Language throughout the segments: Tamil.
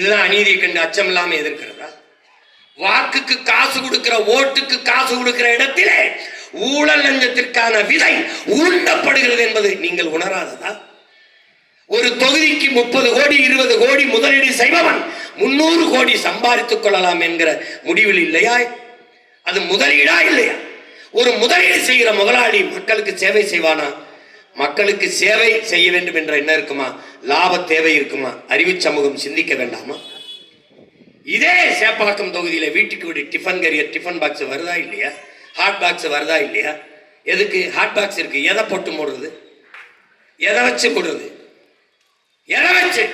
இதுதான் அநீதியை கண்டு அச்சம் இல்லாம எதிர்க்கிறதா? வாக்குக்கு காசு கொடுக்கிற, ஓட்டுக்கு காசு கொடுக்கிற இடத்திலே ஊழல் லஞ்சத்திற்கான விதை ஊண்டப்படுகிறது என்பது நீங்கள் உணராததா? ஒரு தொகுதிக்கு 30 கோடி 20 கோடி முதலீடு செய்பவன் 300 கோடி சம்பாதித்துக் கொள்ளலாம் என்கிற முடிவில் இல்லையா? அது முதலீடா இல்லையா? ஒரு முதலீடு செய்கிற முதலாளி மக்களுக்கு சேவை செய்வானா? மக்களுக்கு சேவை செய்ய வேண்டும் என்ற என்ன இருக்குமா? லாப தேவை இருக்குமா? அறிவு சமூகம் சிந்திக்க வேண்டாமா? இதே சேப்பாக்கம் தொகுதியில வீட்டுக்கு வீடு டிஃபன் கேரியர், டிஃபன் பாக்ஸ் வருதா இல்லையா? ஹாட் பாக்ஸ் வருதா இல்லையா? எதுக்கு ஹாட் பாக்ஸ் இருக்கு? எதை போட்டு மூடுறது? எதை வச்சு மூடுறது? எதை வச்சு?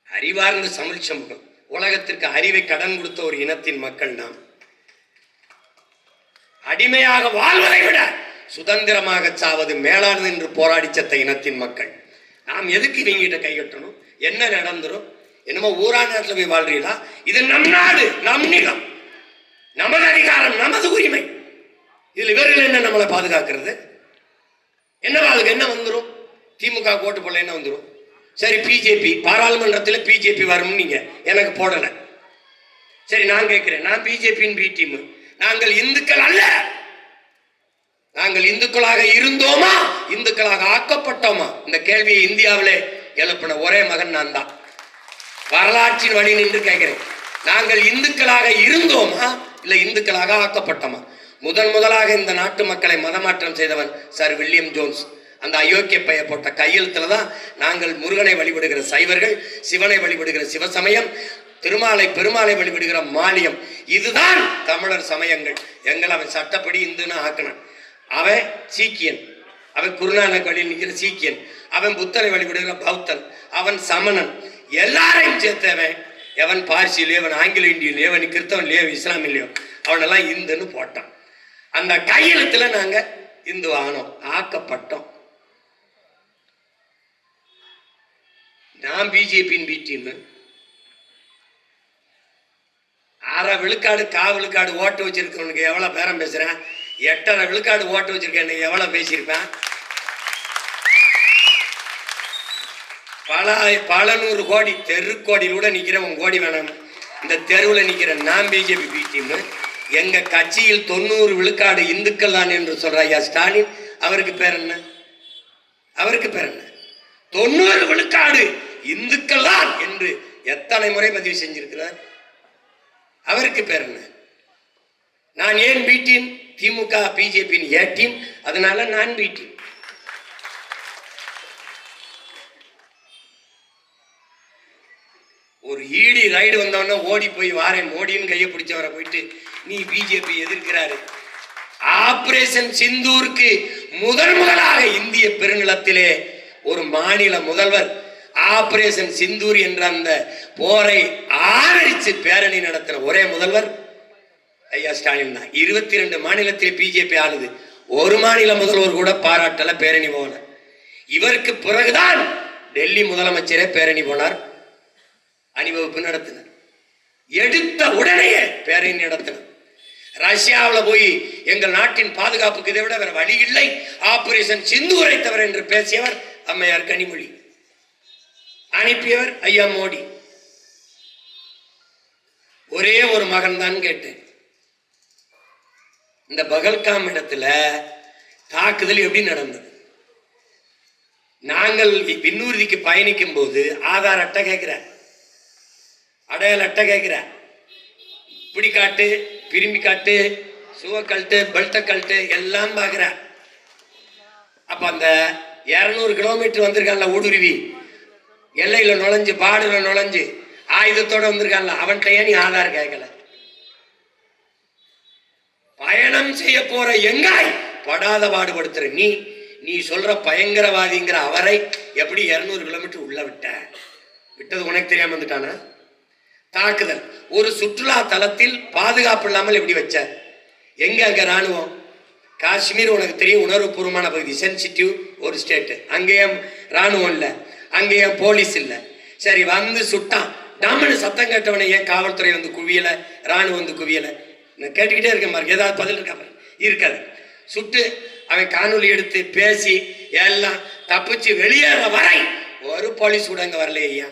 அறிவார்ந்த தமிழ் சமூகம், உலகத்திற்கு அறிவை கடன் கொடுத்த ஒரு இனத்தின் மக்கள் நாம். அடிமையாக வாழ்வதை விட சுதந்திரமாக சாவது மேலானது என்று போராடி செத்த இனத்தின் மக்கள் நாம். எதுக்கு இவங்கிட்ட கை கட்டணும்? என்ன நடந்துரும்? என்னமோ ஊரா நேரத்தில் போய் வாழ்றீங்களா? இது நம் நாடு, நம் நிலம், நமது அதிகாரம், நமது உரிமை. இதுல இவர்கள் என்ன நம்மளை பாதுகாக்கிறது? என்ன பாதுகா? என்ன வந்துடும்? திமுக ஓட்டு போல என்ன வந்துடும்? சரி, பிஜேபி பாராளுமன்றத்தில் பிஜேபி வரும், நீங்க எனக்கு போடல. சரி, நான் கேட்கிறேன், நான் பிஜேபியின் பி டீம். நாங்கள் இந்துக்கள் அல்ல. நாங்கள் இந்துக்களாக இருந்தோமா, இந்துக்களாக ஆக்கப்பட்டோமா? இந்த கேள்வியை இந்தியாவிலே எழுப்பின ஒரே மகன் நான் தான். வரலாற்றின் வழி நின்று கேட்கிறேன், நாங்கள் இந்துக்களாக இருந்தோமா இல்ல இந்துக்களாக ஆக்கப்பட்டோமா? முதலாக இந்த நாட்டு மக்களை மதமாற்றம் செய்தவன் சர் வில்லியம் ஜோன்ஸ். அந்த அயோக்கிய பைய போட்ட கையெழுத்துல தான் நாங்கள் முருகனை வழிபடுகிற சைவர்கள், சிவனை வழிபடுகிற சிவசமயம், பெருமாளை வழிபடுகிற மானியம், இதுதான் தமிழர் சமயங்கள். எங்களை அவன் சட்டப்படி இந்துன்னு ஆக்கினான். அவன் சீக்கியன், அவன் குருநானக் வழியில் நிற்கிற சீக்கியன், அவன் புத்தரை வழிபடுகிற பௌத்தன், அவன் சமணன், எல்லாரையும் சேர்த்தவன். எவன் பார்சியிலையோ, அவன் ஆங்கில இந்தியிலையோ, அவன் கிறிஸ்தவன்லையோ, இஸ்லாமிலையோ, அவனெல்லாம் இந்துன்னு போட்டான். அந்த கையெழுத்துல நாங்க இந்து ஆனோம், ஆக்கப்பட்டோம். நான் பிஜேபியின் பி டீம். 6 விழுக்காடு விழுக்காடு ஓட்டு வச்சிருக்கவனுக்கு எவ்வளவு பேரம் பேசுறேன்? 8.5 விழுக்காடு ஓட்டு வச்சிருக்கேன், எவ்வளவு பேசியிருப்பேன்? பல 100 கோடி தெருக்கோடியில் கூட நிக்கிறவன் கோடி வேணாம். இந்த தெருவில் நிக்கிற நான் பிஜேபி பி டீம். எங்க கட்சியில் 90 விழுக்காடு இந்துக்கள் தான் என்று சொல்ற ஐயா ஸ்டாலின், அவருக்கு பேர் என்ன? அவருக்கு பேர் என்ன? 90 விழுக்காடு இந்துக்கள் தான் என்று எத்தனை முறை பதிவு செஞ்சிருக்கிறார்? அவருக்கு பேர் என்ன? நான் ஏன் பி டீம்? திமுக பிஜேபியின் ஏ டீம், அதனால நான் பி டீம். ஒரு ஈடி ரைடு வந்தவன ஓடி போய் வாரேன் மோடின்னு கையை பிடிச்சவரை போயிட்டு நீ பிஜேபி எதிர்க்கிறாரு. ஆபரேஷன் சிந்தூருக்கு முதலாக இந்திய பெருநிலத்திலே ஒரு மாநில முதல்வர் ஆபரேஷன் சிந்தூர் என்ற அந்த போரை ஆதரித்து பேரணி நடத்தின ஒரே முதல்வர் ஐயா ஸ்டாலின் தான். 22 மாநிலத்தில் பிஜேபி ஆளுது, ஒரு மாநில முதல்வர் கூட பாராட்டல, பேரணி போன. இவருக்கு பிறகுதான் டெல்லி முதலமைச்சரே பேரணி போனார், அணிவகுப்பு நடத்தினார். எடுத்த உடனேயே பேரணி நடத்தினார். ரஷ்யாவில் போய் எங்கள் நாட்டின் பாதுகாப்புக்கு இதை விட வேற வழி இல்லை, ஆபரேஷன் சிந்தூரை தவிர என்று பேசியவர் அம்மையார் கனிமொழி. அனுப்பியவர் ஐயா மோடி. ஒரே ஒரு மகன் தான் கேட்டேன். இந்த பகல்காம் இடத்துல தாக்குதல் எப்படி நடந்தது? நாங்கள் விண்ணூர்திக்கு பயணிக்கும் போது ஆதார் அட்டை கேட்கிற, அடையாள அட்டை கேட்கிற, இப்படி காட்டு, திரும்பி காட்டு, சுவ கழட்டு, பெல்ட்டை கழட்டு, எல்லாம் பார்க்கிற. அப்ப அந்த 200 கிலோமீட்டர் வந்திருக்கான்ல ஊடுருவி, எல்லையில நுழைஞ்சு, பாடுல நுழைஞ்சு, ஆயுதத்தோட வந்திருக்கான்ல, அவன்கிட்ட ஏன் நீ ஆதார் கேட்கல? பயணம் செய்ய போற எங்காய் படாத பாடுபடுத்துற நீ சொல்ற பயங்கரவாதிங்கிற அவரை எப்படி 200 கிலோமீட்டர் உள்ள விட்டது உனக்கு தெரியாம வந்துட்டானா? தாக்குதல் ஒரு சுற்றுலா தலத்தில் பாதுகாப்பு இல்லாமல் எப்படி வச்ச? எங்க அங்க ராணுவம்? காஷ்மீர் உனக்கு தெரியும், உணர்வுபூர்வமான பகுதி, சென்சிட்டிவ் ஒரு ஸ்டேட். அங்கேயும் ராணுவம் இல்லை, அங்கேயும் போலீஸ் இல்லை. சரி, வந்து சுட்டான், டாமனு சத்தம் கேட்டவனை ஏன் காவல்துறை வந்து குவியல, ராணுவம் வந்து குவியல? நான் கேட்டுக்கிட்டே இருக்கேன் பாருங்க, ஏதாவது பதில் இருக்கா? இருக்காது. சுட்டு அவன் காணொலி எடுத்து பேசி எல்லாம் தப்பிச்சு வெளியேற வரை ஒரு போலீஸ் கூட அங்க வரலையா?